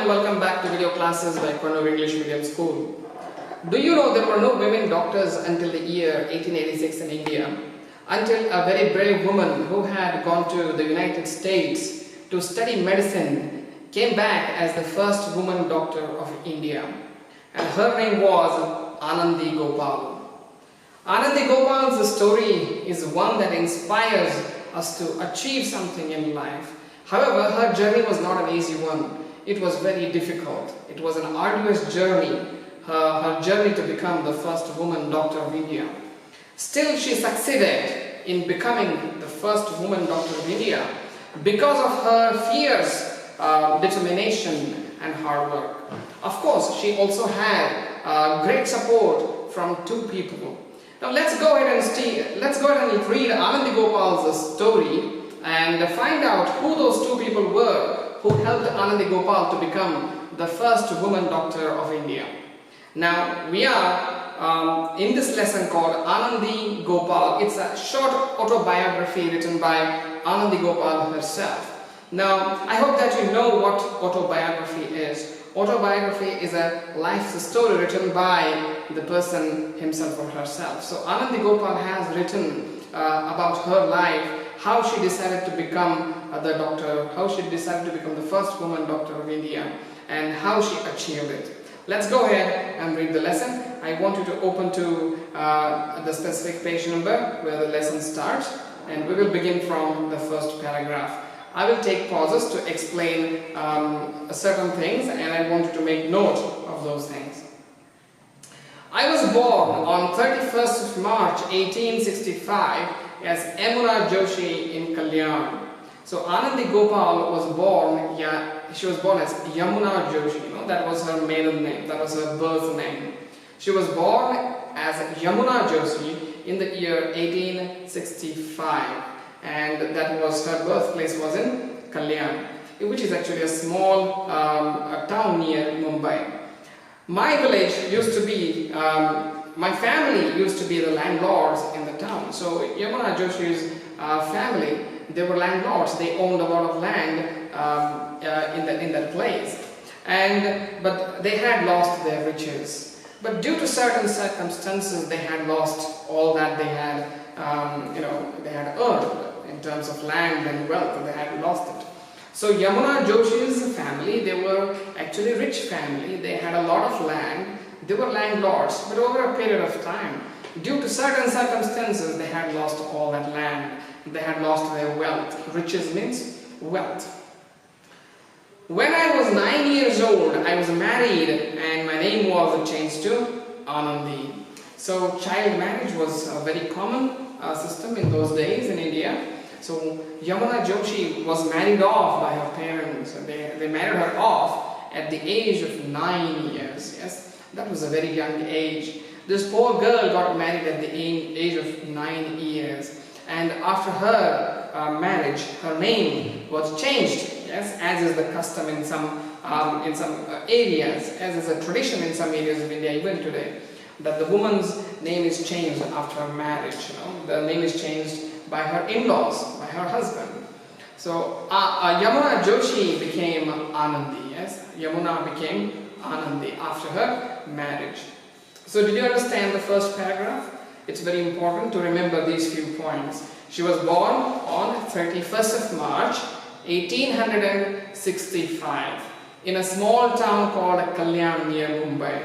and welcome back to video classes by Konnur English Medium School. Do you know there were no women doctors until the year 1886 in India, until a very brave woman who had gone to the United States to study medicine came back as the first woman doctor of India, and her name was Anandi Gopal. Anandi Gopal's story is one that inspires us to achieve something in life. However, her journey was not an easy one. It was very difficult. It was an arduous journey, her journey to become the first woman doctor of India. Still, she succeeded in becoming the first woman doctor of India because of her fierce determination and hard work. Of course, she also had great support from two people. Now let's go ahead and read Anandi Gopal's story and find out who those two people were who helped Anandi Gopal to become the first woman doctor of India. Now we are in this lesson called Anandi Gopal. It's a short autobiography written by Anandi Gopal herself. Now I hope that you know what autobiography is. Autobiography is a life story written by the person himself or herself. So Anandi Gopal has written about her life, how she decided to become the doctor, how she decided to become the first woman doctor of India, and how she achieved it. Let's go ahead and read the lesson. I want you to open to the specific page number where the lesson starts, and we will begin from the first paragraph. I will take pauses to explain certain things, and I want you to make note of those things. I was born on 31st of March 1865 as Yamuna Joshi in Kalyan. So Anandi Gopal was born, she was born as Yamuna Joshi, that was her maiden name, that was her birth name. She was born as Yamuna Joshi in the year 1865. And that was her birthplace was in Kalyan, which is actually a small town near Mumbai. My village used to be, my family used to be the landlords in the town. So Yamuna Joshi's family, they were landlords. They owned a lot of land in that place, but they had lost their riches. But due to certain circumstances, they had lost all that they had, they had earned in terms of land and wealth. They had lost it. So Yamuna Joshi's family, they were actually rich family. They had a lot of land. They were landlords, but over a period of time, due to certain circumstances, they had lost all that land. They had lost their wealth. Riches means wealth. When I was 9 years old, I was married, and my name was changed to Anandi. So child marriage was a very common system in those days in India. So Yamuna Joshi was married off by her parents. They married her off at the age of 9 years. Yes, that was a very young age. This poor girl got married at the age of 9 years, and after her marriage, her name was changed. Yes, as is the custom in some areas, as is a tradition in some areas of India even today, that the woman's name is changed after her marriage. The name is changed by her in-laws, by her husband. So Yamuna Joshi became Anandi. Yes, Yamuna became Anandi after her marriage. So did you understand the first paragraph? It's very important to remember these few points. She was born on 31st of March 1865 in a small town called Kalyan near Mumbai.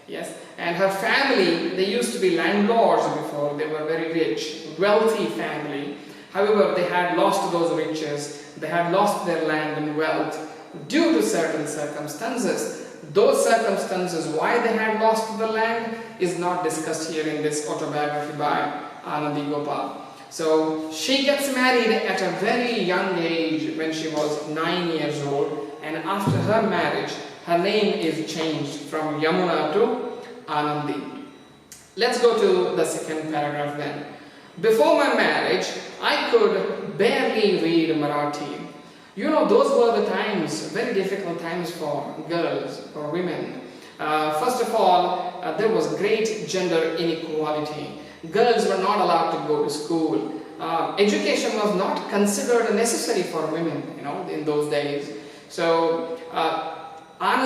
Yes, and her family, they used to be landlords before. They were very rich, wealthy family. However, they had lost those riches. They had lost their land and wealth due to certain circumstances. Those circumstances, why they had lost the land, is not discussed here in this autobiography by Anandi Gopal. So she gets married at a very young age when she was 9 years old, and after her marriage, her name is changed from Yamuna to Anandi. Let's go to the second paragraph then. Before my marriage, I could barely read Marathi. Those were the times, very difficult times for girls, for women. First of all, there was great gender inequality. Girls were not allowed to go to school. Education was not considered necessary for women, in those days. So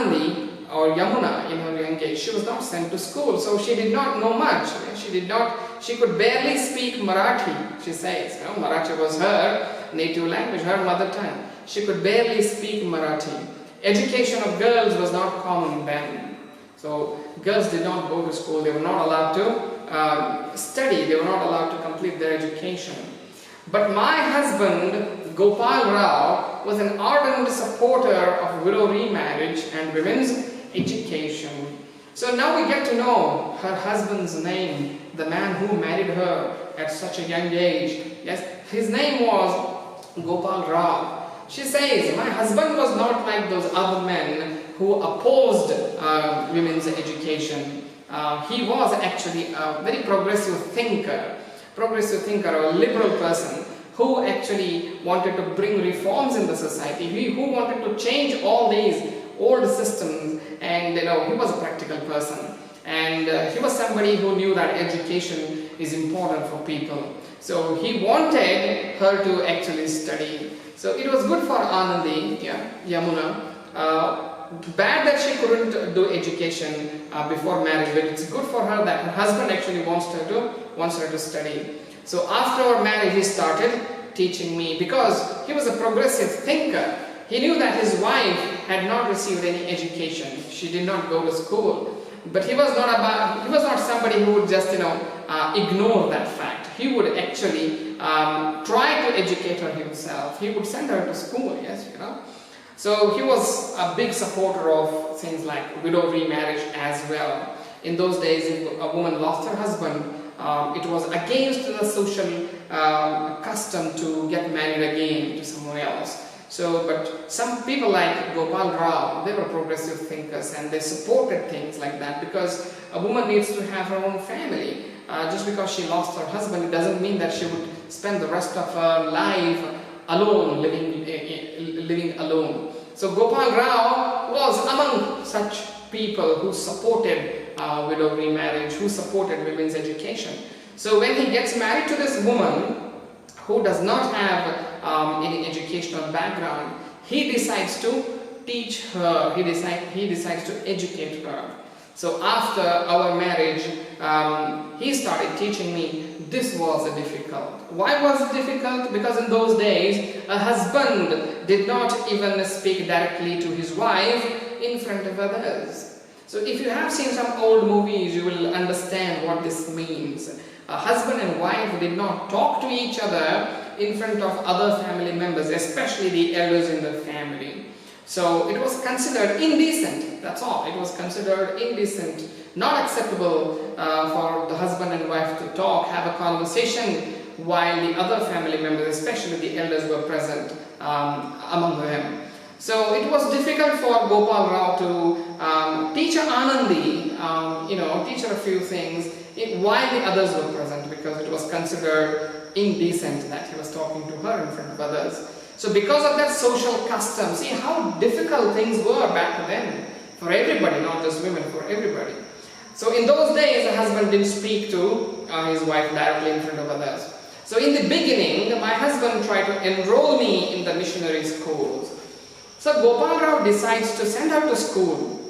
Anandi or Yamuna in her young age, she was not sent to school, so she did not know much. She could barely speak Marathi, she says. Marathi was her native language, her mother tongue. She could barely speak Marathi. Education of girls was not common then. So girls did not go to school, they were not allowed to study, they were not allowed to complete their education. But my husband, Gopal Rao, was an ardent supporter of widow remarriage and women's education. So now we get to know her husband's name, the man who married her at such a young age. Yes, his name was Gopal Rao. She says, my husband was not like those other men who opposed women's education. He was actually a very progressive thinker or a liberal person who actually wanted to bring reforms in the society, who wanted to change all these old systems, and he was a practical person, and he was somebody who knew that education is important for people. So he wanted her to actually study. So it was good for Anandi, Yamuna. Bad that she couldn't do education before marriage, but it's good for her that her husband actually wants her to study. So after our marriage, he started teaching me, because he was a progressive thinker. He knew that his wife had not received any education. She did not go to school. But he was not somebody who would just ignore that fact. He would actually try to educate her himself. He would send her to school, yes, So he was a big supporter of things like widow remarriage as well. In those days, if a woman lost her husband, it was against the social custom to get married again to someone else. So, but some people like Gopal Rao, they were progressive thinkers, and they supported things like that, because a woman needs to have her own family. Just because she lost her husband, it doesn't mean that she would spend the rest of her life alone, living alone. So Gopal Rao was among such people who supported widow remarriage, who supported women's education. So when he gets married to this woman who does not have any educational background, he decides to teach her, he decides to educate her. So after our marriage, he started teaching me. This was difficult. Why was it difficult? Because in those days, a husband did not even speak directly to his wife in front of others. So if you have seen some old movies, you will understand what this means. A husband and wife did not talk to each other in front of other family members, especially the elders in the family. So it was considered indecent, that's all. It was considered indecent, not acceptable for the husband and wife to talk, have a conversation while the other family members, especially the elders, were present among them. So it was difficult for Gopal Rao to teach Anandi, teach her a few things while the others were present, because it was considered indecent that he was talking to her in front of others. So because of that social custom, see how difficult things were back then for everybody, not just women, for everybody. So in those days, the husband didn't speak to his wife directly in front of others. So in the beginning, my husband tried to enroll me in the missionary schools. So Gopal Rao decides to send her to school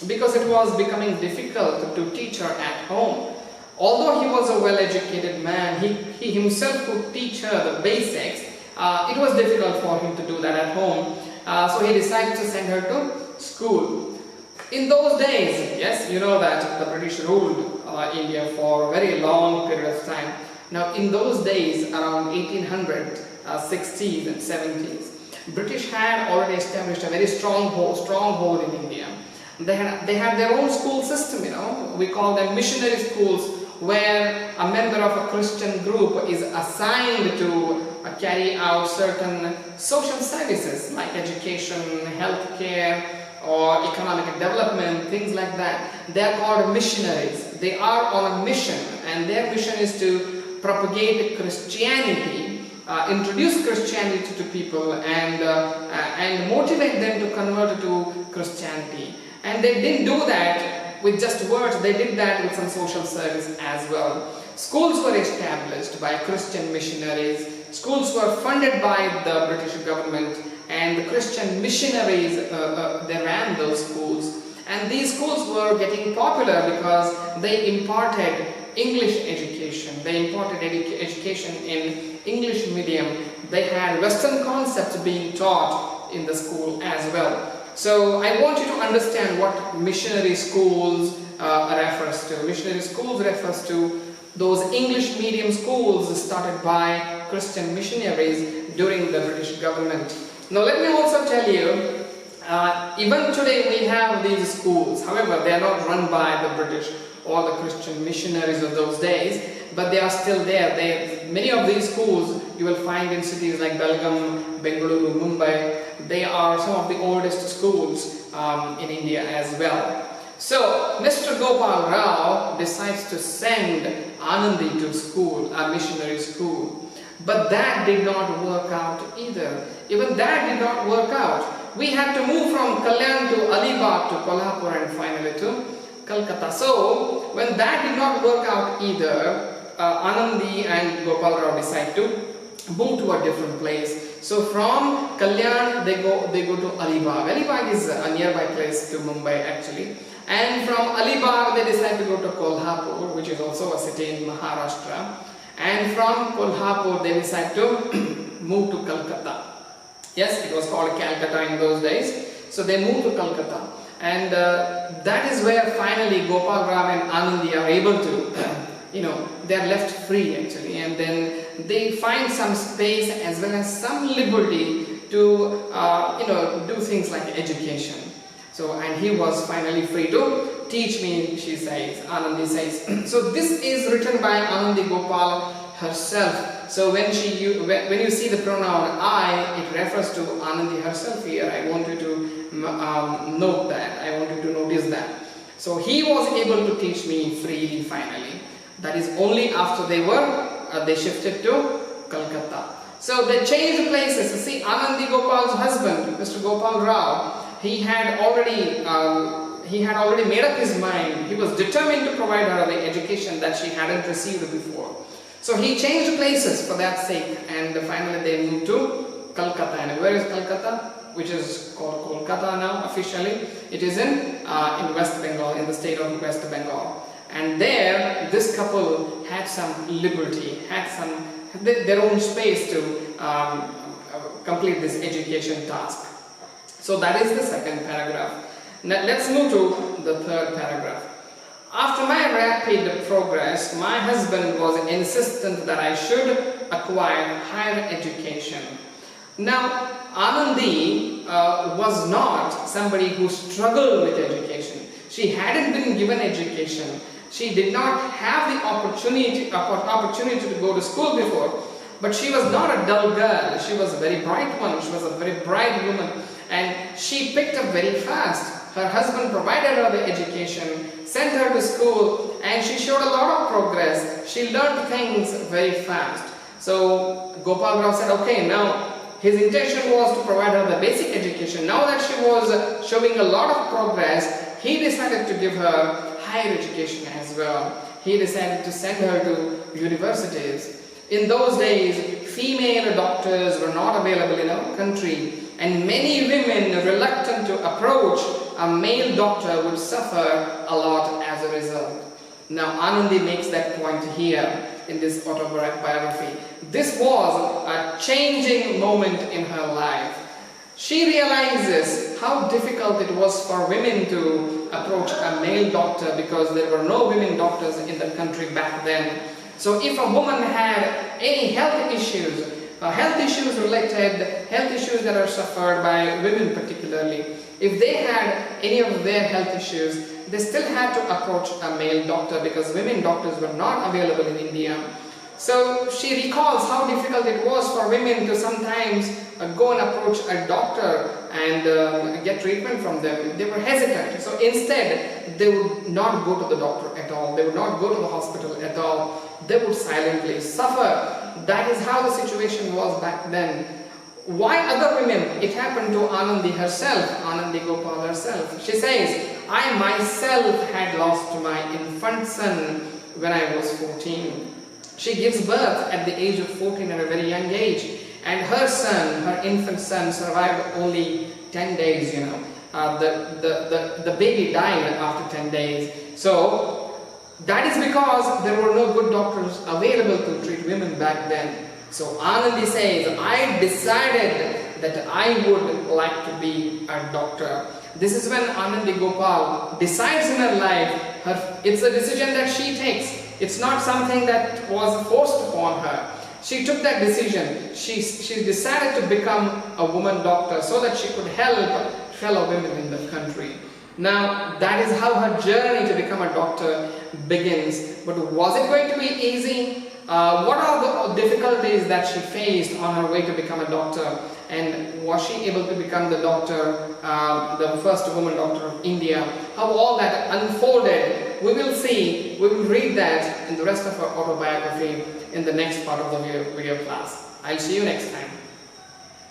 because it was becoming difficult to teach her at home. Although he was a well-educated man, he himself could teach her the basics. It was difficult for him to do that at home. So he decided to send her to school. In those days, yes, you know that the British ruled India for a very long period of time. Now in those days, around 1860s and 70s, British had already established a very stronghold in India. They had their own school system, we call them missionary schools, where a member of a Christian group is assigned to carry out certain social services like education, healthcare, or economic development, things like that. They are called missionaries. They are on a mission, and their mission is to propagate Christianity, introduce Christianity to people, and motivate them to convert to Christianity. And they didn't do that with just words, they did that with some social service as well. Schools were established by Christian missionaries, schools were funded by the British government, and the Christian missionaries, they ran those schools. And these schools were getting popular because they imparted English education. They imparted education in English medium. They had Western concepts being taught in the school as well. So I want you to understand what missionary schools refers to. Missionary schools refers to those English medium schools started by Christian missionaries during the British government. Now let me also tell you, even today we have these schools. However, they are not run by the British or the Christian missionaries of those days, but they are still there. Many of these schools you will find in cities like Belgaum, Bengaluru, Mumbai. They are some of the oldest schools in India as well. So Mr. Gopal Rao decides to send Anandi to school, a missionary school. But that did not work out either. Even that did not work out. We had to move from Kalyan to Alibag to Kolhapur and finally to Calcutta. So when that did not work out either, Anandi and Gopal Rao decide to move to a different place. So from Kalyan they go to Alibag. Alibag is a nearby place to Mumbai actually. And from Alibag they decide to go to Kolhapur, which is also a city in Maharashtra. And from Kolhapur they decide to move to Calcutta. Yes, it was called Calcutta in those days. So they moved to Calcutta. And that is where finally Gopal Rao and Anandi are able to, they are left free actually. And then they find some space as well as some liberty to, do things like education. So, and he was finally free to teach me, she says, Anandi says. So this is written by Anandi Gopal herself. So when you see the pronoun I, it refers to Anandi herself here. I want you to note that. I want you to notice that. So he was able to teach me freely finally. That is only after they shifted to Calcutta. So they changed places. See, Anandi Gopal's husband, Mr. Gopal Rao, he had already made up his mind. He was determined to provide her the education that she hadn't received before. So he changed places for that sake, and finally they moved to Calcutta. And where is Calcutta? Which is called Kolkata now officially. It is in West Bengal, in the state of West Bengal. And there, this couple had some liberty, had their own space to complete this education task. So that is the second paragraph. Now let's move to the third paragraph. After my rapid progress, my husband was insistent that I should acquire higher education. Now, Anandi was not somebody who struggled with education. She hadn't been given education. She did not have the opportunity to go to school before. But she was not a dull girl. She was a very bright one. She was a very bright woman. And she picked up very fast. Her husband provided her the education, sent her to school, and she showed a lot of progress. She learned things very fast. So Gopal Rao said, okay, now his intention was to provide her the basic education. Now that she was showing a lot of progress, he decided to give her higher education as well. He decided to send her to universities. In those days, female doctors were not available in our country, and many women reluctant to approach a male doctor would suffer a lot as a result. Now Anandi makes that point here in this autobiography. This was a changing moment in her life. She realizes how difficult it was for women to approach a male doctor because there were no women doctors in the country back then. So if a woman had any health issues that are suffered by women particularly, if they had any of their health issues, they still had to approach a male doctor because women doctors were not available in India. So she recalls how difficult it was for women to sometimes go and approach a doctor and get treatment from them. They were hesitant. So instead, they would not go to the doctor at all. They would not go to the hospital at all. They would silently suffer. That is how the situation was back then. Why other women? It happened to Anandi herself, Anandi Gopal herself. She says, I myself had lost my infant son when I was 14. She gives birth at the age of 14 at a very young age. and her son, her infant son, survived only 10 days, you know. The baby died after 10 days. So that is because there were no good doctors available to treat women back then. So Anandi says, I decided that I would like to be a doctor. This is when Anandi Gopal decides in her life, it's a decision that she takes. It's not something that was forced upon her. She took that decision. She decided to become a woman doctor so that she could help fellow women in the country. Now, that is how her journey to become a doctor begins. But was it going to be easy? What are the difficulties that she faced on her way to become a doctor? And was she able to become the doctor, the first woman doctor of India? How all that unfolded, we will see, we will read that in the rest of her autobiography in the next part of the video class. I'll see you next time.